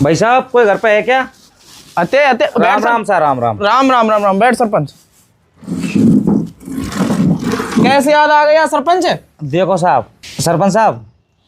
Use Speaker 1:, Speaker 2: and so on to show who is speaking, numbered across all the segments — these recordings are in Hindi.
Speaker 1: भाई साहब कोई घर पे है क्या?
Speaker 2: अते अते
Speaker 1: राम राम सा राम राम।
Speaker 2: राम राम राम राम। बैठ सरपंच। कैसे याद आ गया सरपंच?
Speaker 1: देखो साहब, सरपंच साहब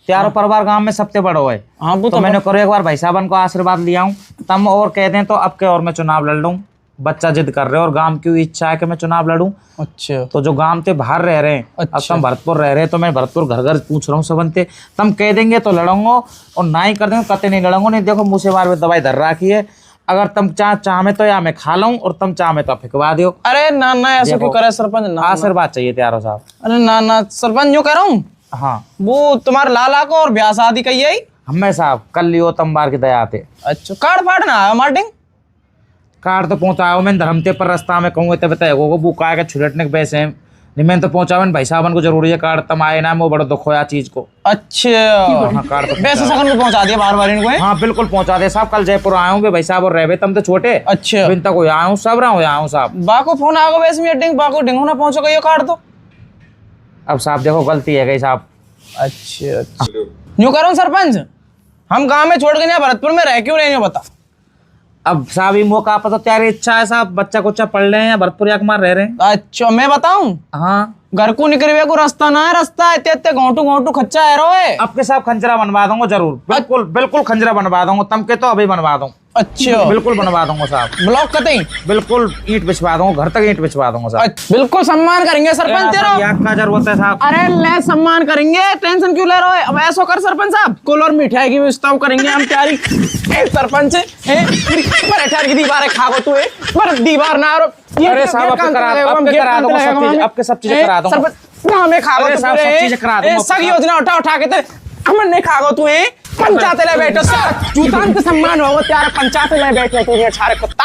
Speaker 1: चारों परिवार गांव में सबसे बड़ा हुआ है।
Speaker 2: हाँ वो
Speaker 1: तो मैंने करो एक बार भाई साहब को आशीर्वाद लिया हूँ, तम और कह दें तो अब के और मैं चुनाव लड़ लूँ। बच्चा जिद कर रहे हो और गांव की इच्छा है कि मैं चुनाव लड़ूं।
Speaker 2: अच्छा
Speaker 1: तो जो गांव से बाहर रह रहे हैं, अब
Speaker 2: अच्छा।
Speaker 1: तुम भरतपुर रह रहे हैं तो मैं भरतपुर घर घर पूछ रहा हूँ सबन से, तुम कह देंगे तो लड़ूंगा और ना ही कर देंगे कतई नहीं लड़ूंगा। नहीं देखो मुँह से मार में दवाई धर रखी है, अगर तुम चाह में तो या मैं खा लूं और तुम चाह में तो फिकवा दो।
Speaker 2: अरे ना ना ऐसा क्यों करे सरपंच? ना
Speaker 1: आशीर्वाद चाहिए त्यारो साहब।
Speaker 2: अरे ना ना सरपंच यूँ कह रहा हूँ।
Speaker 1: हाँ
Speaker 2: वो तुम्हारे लाला को और ब्याह शादी कही है?
Speaker 1: हमें साहब कल लियो तम बार की दया आते।
Speaker 2: अच्छा कार्ड फाड़ना है मार्टिंग?
Speaker 1: कार्ड तो पहुंचाओ मैं धर्मते पर रास्ता में कहूँ तब बताएगो वो का के छुलटने के पैसे नहीं मैंने तो पहुंचाओ भाई साहब को जरूरी है कार्ड तम आए ना वो बड़ा दुख होया चीज को।
Speaker 2: अच्छा
Speaker 1: हाँ कार्ड तो
Speaker 2: वैसे सगन को पहुंचा दिया बार बार इनको?
Speaker 1: हाँ बिल्कुल पहुंचा दे साहब। कल जयपुर आया हूँ भाई साहब और रहे तम तो छोटे।
Speaker 2: अच्छा
Speaker 1: बिन तक आया हूँ सब रहा हूँ साहब।
Speaker 2: बाको फोन आ गया वैसे मीटिंग बाको ढिंगू ना पहुंचो गई कार्ड तो।
Speaker 1: अब साहब देखो गलती है गई साहब।
Speaker 2: अच्छा अच्छा यूँ करो सरपंच, हम गांव में छोड़ के नहीं भरतपुर में रह क्यों रहे हैं बता?
Speaker 1: अब साहब ये मौका पर तो त्यारी इच्छा है साहब, बच्चा कुच्चा पढ़ रहे हैं या भरतपुर या कुमार रह रहे हैं।
Speaker 2: अच्छा मैं बताऊं,
Speaker 1: हाँ
Speaker 2: घर को निकलवे को रास्ता ना है, रास्ता इतने इतने घोटू खच्चा है रोए।
Speaker 1: आपके साहब खंजरा बनवा दूंगा जरूर, बिल्कुल बिल्कुल खंजरा बनवा दूंगा, तम के तो अभी बनवा दूं।
Speaker 2: अच्छा
Speaker 1: बिल्कुल बनवा दूंगा साहब,
Speaker 2: ब्लॉक कतई
Speaker 1: बिल्कुल ईंट बिछवा दूंगा, घर तक ईंट बिछवा दूंगा साहब।
Speaker 2: बिल्कुल सम्मान करेंगे सरपंच तेरा।
Speaker 1: क्या जरूरत है साहब?
Speaker 2: अरे ले सम्मान करेंगे, टेंशन क्यों ले रहे हो? अब ऐसा कर सरपंच साहब, कोल और मिठाई की व्यवस्था करेंगे हम तैयारी। सरपंच पराठा की दीवार खागो तू पर दीवार ना।
Speaker 1: अरे साहब आपके सब चीजें करा दूंगा
Speaker 2: हमें खागो
Speaker 1: अरे साहब सब चीजें करा दूंगा।
Speaker 2: सब योजना उठा उठा के हमन नहीं खागो तू पंचायत ले बैठो जूतान के सम्मान होगा त्यार पंचायत ले बैठो तू छारे कुत्ता।